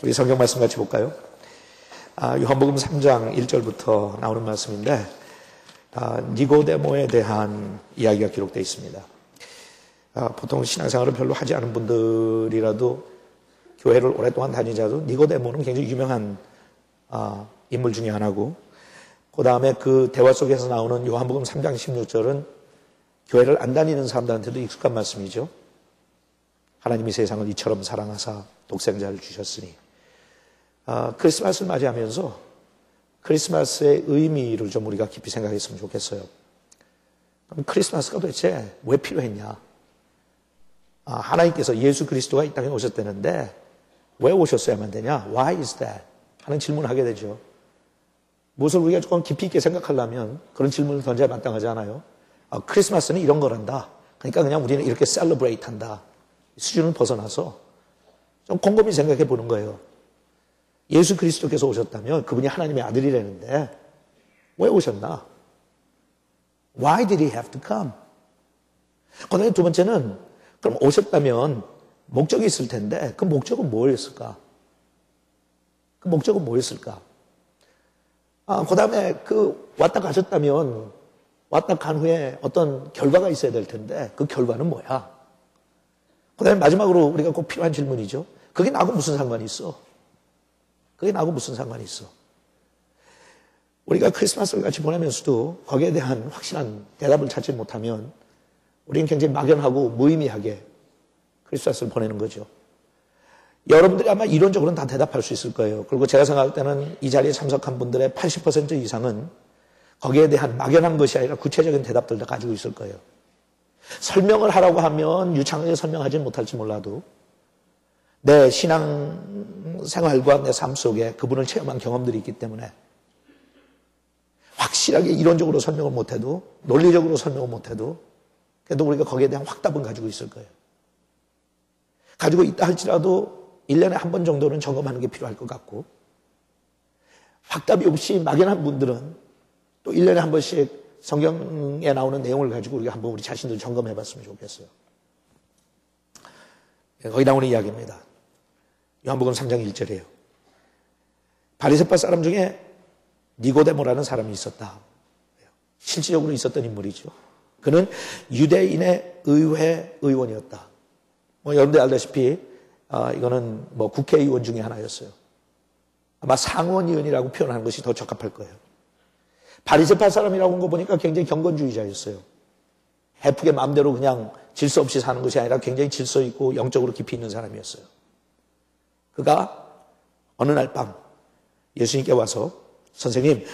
우리 성경 말씀 같이 볼까요? 요한복음 3장 1절부터 나오는 말씀인데 니고데모에 대한 이야기가 기록되어 있습니다. 보통 신앙생활을 별로 하지 않은 분들이라도 교회를 오랫동안 다니자도 니고데모는 굉장히 유명한 인물 중에 하나고, 그 다음에 그 대화 속에서 나오는 요한복음 3장 16절은 교회를 안 다니는 사람들한테도 익숙한 말씀이죠. 하나님이 세상을 이처럼 사랑하사 독생자를 주셨으니. 크리스마스를 맞이하면서 크리스마스의 의미를 좀 우리가 깊이 생각했으면 좋겠어요. 그럼 크리스마스가 도대체 왜 필요했냐? 하나님께서 예수 그리스도가 이 땅에 오셨다는데 왜 오셨어야만 되냐? Why is that? 하는 질문을 하게 되죠. 무엇을 우리가 조금 깊이 있게 생각하려면 그런 질문을 던져야 마땅하지 않아요? 크리스마스는 이런 거란다. 그러니까 그냥 우리는 이렇게 셀러브레이트 한다. 수준을 벗어나서 좀 곰곰이 생각해 보는 거예요. 예수 그리스도께서 오셨다면 그분이 하나님의 아들이라는데 왜 오셨나? Why did he have to come? 그 다음에 두 번째는 그럼 오셨다면 목적이 있을 텐데 그 목적은 뭐였을까? 그 목적은 뭐였을까? 그 다음에 왔다 가셨다면 왔다 간 후에 어떤 결과가 있어야 될 텐데 그 결과는 뭐야? 그 다음에 마지막으로 우리가 꼭 필요한 질문이죠. 그게 나하고 무슨 상관이 있어? 그게 나하고 무슨 상관이 있어? 우리가 크리스마스를 같이 보내면서도 거기에 대한 확실한 대답을 찾지 못하면 우리는 굉장히 막연하고 무의미하게 크리스마스를 보내는 거죠. 여러분들이 아마 이론적으로는 다 대답할 수 있을 거예요. 그리고 제가 생각할 때는 이 자리에 참석한 분들의 80% 이상은 거기에 대한 막연한 것이 아니라 구체적인 대답들도 가지고 있을 거예요. 설명을 하라고 하면 유창하게 설명하지 못할지 몰라도 내 신앙생활과 내 삶 속에 그분을 체험한 경험들이 있기 때문에 확실하게 이론적으로 설명을 못해도, 논리적으로 설명을 못해도 그래도 우리가 거기에 대한 확답은 가지고 있을 거예요. 가지고 있다 할지라도 1년에 한 번 정도는 점검하는 게 필요할 것 같고, 확답이 없이 막연한 분들은 또 1년에 한 번씩 성경에 나오는 내용을 가지고 우리가 한번 우리 자신들 점검해 봤으면 좋겠어요. 거기 나오는 이야기입니다. 요한복음 3장 1절이에요. 바리새파 사람 중에 니고데모라는 사람이 있었다. 실질적으로 있었던 인물이죠. 그는 유대인의 의회 의원이었다. 여러분들 알다시피 이거는 국회의원 중에 하나였어요. 아마 상원의원이라고 표현하는 것이 더 적합할 거예요. 바리새파 사람이라고 한 거 보니까 굉장히 경건주의자였어요. 해프게 마음대로 그냥 질서 없이 사는 것이 아니라 굉장히 질서 있고 영적으로 깊이 있는 사람이었어요. 그가 어느 날 밤 예수님께 와서, 선생님,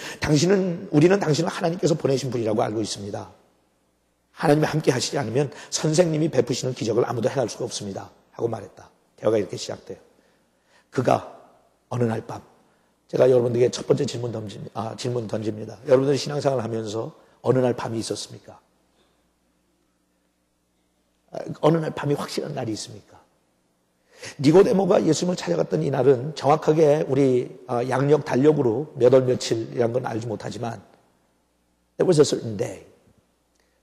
우리는 당신을 하나님께서 보내신 분이라고 알고 있습니다. 하나님이 함께 하시지 않으면 선생님이 베푸시는 기적을 아무도 행할 수가 없습니다. 하고 말했다. 대화가 이렇게 시작돼요. 그가 어느 날 밤, 제가 여러분들에게 첫 번째 질문 던집니다. 여러분들이 신앙생활을 하면서 어느 날 밤이 있었습니까? 어느 날 밤이 확실한 날이 있습니까? 니고데모가 예수님을 찾아갔던 이 날은 정확하게 우리 양력 달력으로 몇 월 며칠이란 건 알지 못하지만 There was a certain day.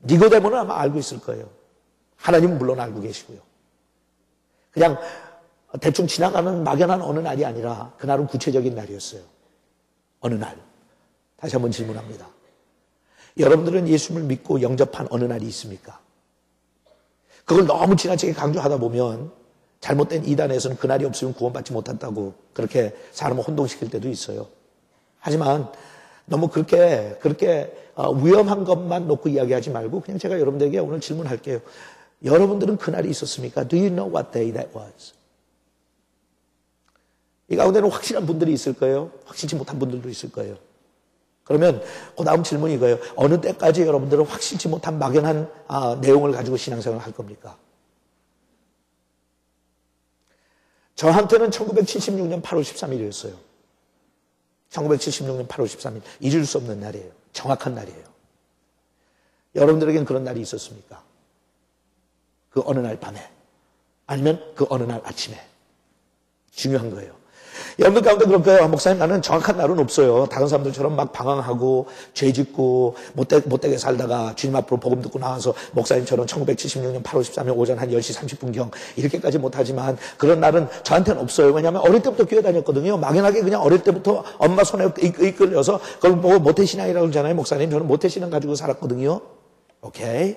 니고데모는 아마 알고 있을 거예요. 하나님은 물론 알고 계시고요. 그냥 대충 지나가는 막연한 어느 날이 아니라 그날은 구체적인 날이었어요. 어느 날. 다시 한번 질문합니다. 여러분들은 예수님을 믿고 영접한 어느 날이 있습니까? 그걸 너무 지나치게 강조하다 보면 잘못된 이단에서는 그날이 없으면 구원받지 못한다고 그렇게 사람을 혼동시킬 때도 있어요. 하지만 너무 그렇게 위험한 것만 놓고 이야기하지 말고 그냥 제가 여러분들에게 오늘 질문할게요. 여러분들은 그날이 있었습니까? Do you know what day that was? 이 가운데는 확실한 분들이 있을 거예요. 확실치 못한 분들도 있을 거예요. 그러면 그 다음 질문이 이거예요. 어느 때까지 여러분들은 확실치 못한 막연한 내용을 가지고 신앙생활을 할 겁니까? 저한테는 1976년 8월 13일이었어요. 1976년 8월 13일. 잊을 수 없는 날이에요. 정확한 날이에요. 여러분들에겐 그런 날이 있었습니까? 그 어느 날 밤에, 아니면 그 어느 날 아침에. 중요한 거예요. 여러분들 가운데 그럴 거예요. 목사님, 나는 정확한 날은 없어요. 다른 사람들처럼 막 방황하고 죄 짓고 못되게 살다가 주님 앞으로 복음 듣고 나와서 목사님처럼 1976년 8월 13일 오전 한 10시 30분경 이렇게까지 못하지만 그런 날은 저한테는 없어요. 왜냐하면 어릴 때부터 교회 다녔거든요. 막연하게 그냥 어릴 때부터 엄마 손에 이끌려서 그걸 보고 모태신앙이라고 그러잖아요. 목사님, 저는 모태신앙 가지고 살았거든요. 오케이?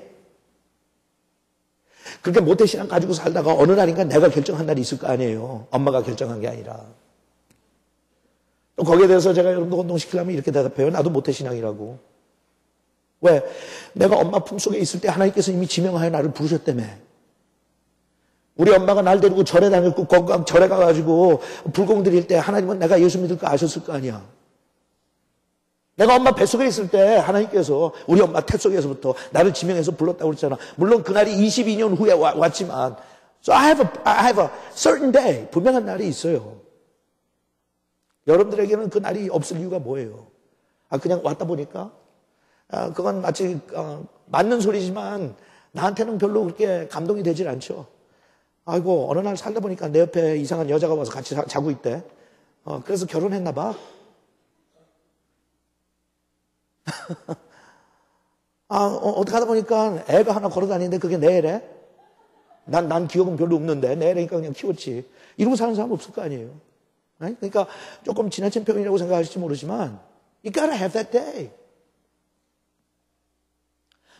그렇게 모태신앙 가지고 살다가 어느 날인가 내가 결정한 날이 있을 거 아니에요. 엄마가 결정한 게 아니라. 또 거기에 대해서 제가 여러분들 혼동시키려면 이렇게 대답해요. 나도 모태신앙이라고. 왜? 내가 엄마 품속에 있을 때 하나님께서 이미 지명하여 나를 부르셨다며. 우리 엄마가 날 데리고 절에 다녔고 절에 가가지고 불공 드릴 때 하나님은 내가 예수 믿을 거 아셨을 거 아니야. 내가 엄마 뱃속에 있을 때 하나님께서 우리 엄마 태 속에서부터 나를 지명해서 불렀다고 그랬잖아. 물론 그날이 22년 후에 왔지만 So I have a certain day. 분명한 날이 있어요. 여러분들에게는 그 날이 없을 이유가 뭐예요? 그냥 왔다 보니까 그건 마치 맞는 소리지만 나한테는 별로 그렇게 감동이 되질 않죠. 아이고 어느 날 살다 보니까 내 옆에 이상한 여자가 와서 같이 자고 있대. 그래서 결혼했나 봐. 어떻게 하다 보니까 애가 하나 걸어 다니는데 그게 내 애래? 난 기억은 별로 없는데 내 애라니까 그냥 키웠지. 이러고 사는 사람 없을 거 아니에요. 그러니까 조금 지나친 표현이라고 생각하실지 모르지만 You gotta have that day.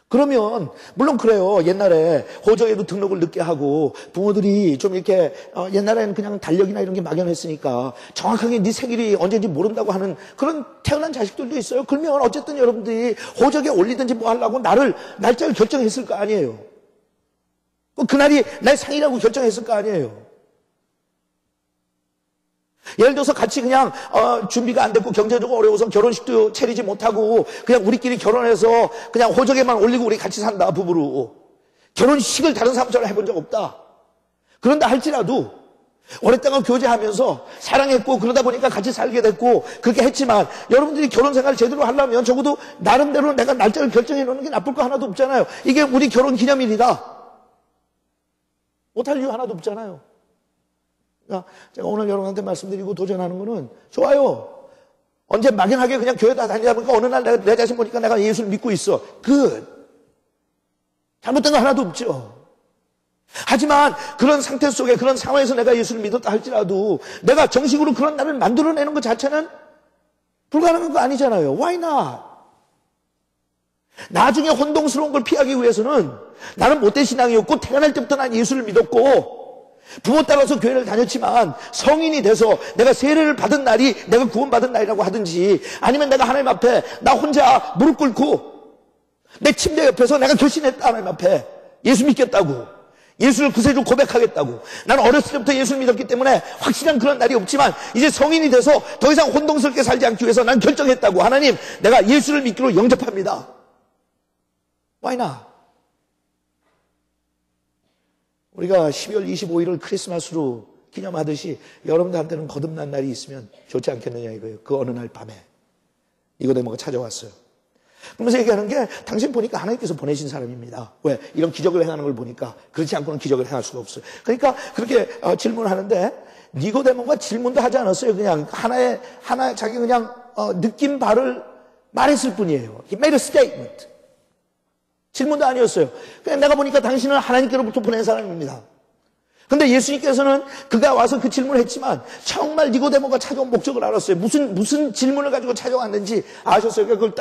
그러면 물론 그래요. 옛날에 호적에도 등록을 늦게 하고 부모들이 좀 이렇게 옛날에는 그냥 달력이나 이런 게 막연했으니까 정확하게 네 생일이 언제인지 모른다고 하는 그런 태어난 자식들도 있어요. 그러면 어쨌든 여러분들이 호적에 올리든지 뭐 하려고 날짜를 결정했을 거 아니에요. 그날이 날 생일이라고 결정했을 거 아니에요. 예를 들어서 같이 그냥 준비가 안 됐고 경제적으로 어려워서 결혼식도 차리지 못하고 그냥 우리끼리 결혼해서 그냥 호적에만 올리고 우리 같이 산다 부부로. 결혼식을 다른 사람처럼 해본 적 없다. 그런다 할지라도 오랫동안 교제하면서 사랑했고 그러다 보니까 같이 살게 됐고 그렇게 했지만 여러분들이 결혼 생활을 제대로 하려면 적어도 나름대로 내가 날짜를 결정해 놓는 게 나쁠 거 하나도 없잖아요. 이게 우리 결혼 기념일이다. 못할 이유 하나도 없잖아요. 제가 오늘 여러분한테 말씀드리고 도전하는 거는 좋아요. 언제 막연하게 그냥 교회 다 다니다 보니까 어느 날 내 자신 보니까 내가 예수를 믿고 있어. 잘못된 거 하나도 없죠. 하지만 그런 상태 속에 그런 상황에서 내가 예수를 믿었다 할지라도 내가 정식으로 그런 날을 만들어내는 것 자체는 불가능한 거 아니잖아요. Why not? 나중에 혼동스러운 걸 피하기 위해서는 나는 못된 신앙이었고 태어날 때부터 난 예수를 믿었고 부모 따라서 교회를 다녔지만 성인이 돼서 내가 세례를 받은 날이 내가 구원받은 날이라고 하든지 아니면 내가 하나님 앞에 나 혼자 무릎 꿇고 내 침대 옆에서 내가 결심했다 하나님 앞에 예수 믿겠다고 예수를 구세주 고백하겠다고 나는 어렸을 때부터 예수를 믿었기 때문에 확실한 그런 날이 없지만 이제 성인이 돼서 더 이상 혼동스럽게 살지 않기 위해서 난 결정했다고 하나님 내가 예수를 믿기로 영접합니다. Why not? 우리가 12월 25일을 크리스마스로 기념하듯이 여러분들한테는 거듭난 날이 있으면 좋지 않겠느냐 이거예요. 그 어느 날 밤에 니고데모가 찾아왔어요. 그러면서 얘기하는 게 당신 보니까 하나님께서 보내신 사람입니다. 왜? 이런 기적을 행하는 걸 보니까 그렇지 않고는 기적을 행할 수가 없어요. 그러니까 그렇게 질문하는데 니고데모가 질문도 하지 않았어요. 그냥 하나의 자기 그냥 느낀 바를 말했을 뿐이에요. He made a statement. 질문도 아니었어요. 그냥 내가 보니까 당신은 하나님께로부터 보낸 사람입니다. 근데 예수님께서는 그가 와서 그 질문을 했지만 정말 니고데모가 찾아온 목적을 알았어요. 무슨 질문을 가지고 찾아왔는지 아셨어요. 그걸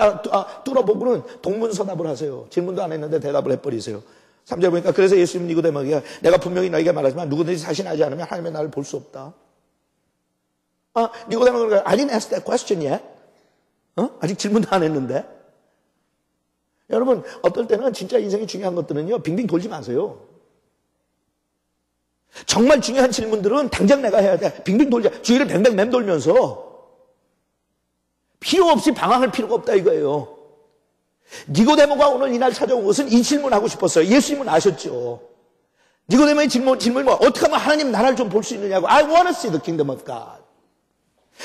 뚫어보고는 동문서답을 하세요. 질문도 안 했는데 대답을 해버리세요. 3절 보니까 그래서 예수님 니고데모에게 내가 분명히 너에게 말하지만 누구든지 자신하지 않으면 하나님의 나를 볼 수 없다. 니고데모가 I didn't ask that question yet. 아직 질문도 안 했는데. 여러분 어떨 때는 진짜 인생이 중요한 것들은요 빙빙 돌지 마세요. 정말 중요한 질문들은 당장 내가 해야 돼. 빙빙 돌자. 주위를 뱅뱅 맴돌면서 필요 없이 방황할 필요가 없다 이거예요. 니고데모가 오늘 이날 찾아온 것은 이 질문하고 싶었어요. 예수님은 아셨죠. 니고데모의 질문이 뭐 어떻게 하면 하나님 나라를 좀 볼 수 있느냐고. I want to see the kingdom of God.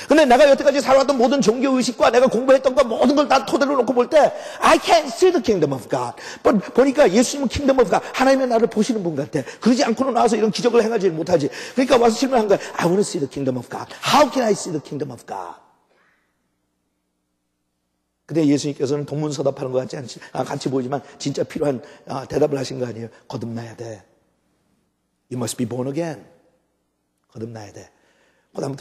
근데 내가 여태까지 살아왔던 모든 종교의식과 내가 공부했던 것 모든 걸 다 토대로 놓고 볼 때 I can't see the kingdom of God. 보니까 예수님은 kingdom of God. 하나님의 나를 보시는 분 같아. 그러지 않고는 나와서 이런 기적을 행하지 못하지. 그러니까 와서 질문한 거야. I want to see the kingdom of God. How can I see the kingdom of God? 근데 예수님께서는 동문서답하는 것 같이 보이지만 진짜 필요한 대답을 하신 거 아니에요. 거듭나야 돼. You must be born again. 거듭나야 돼. 그다음부터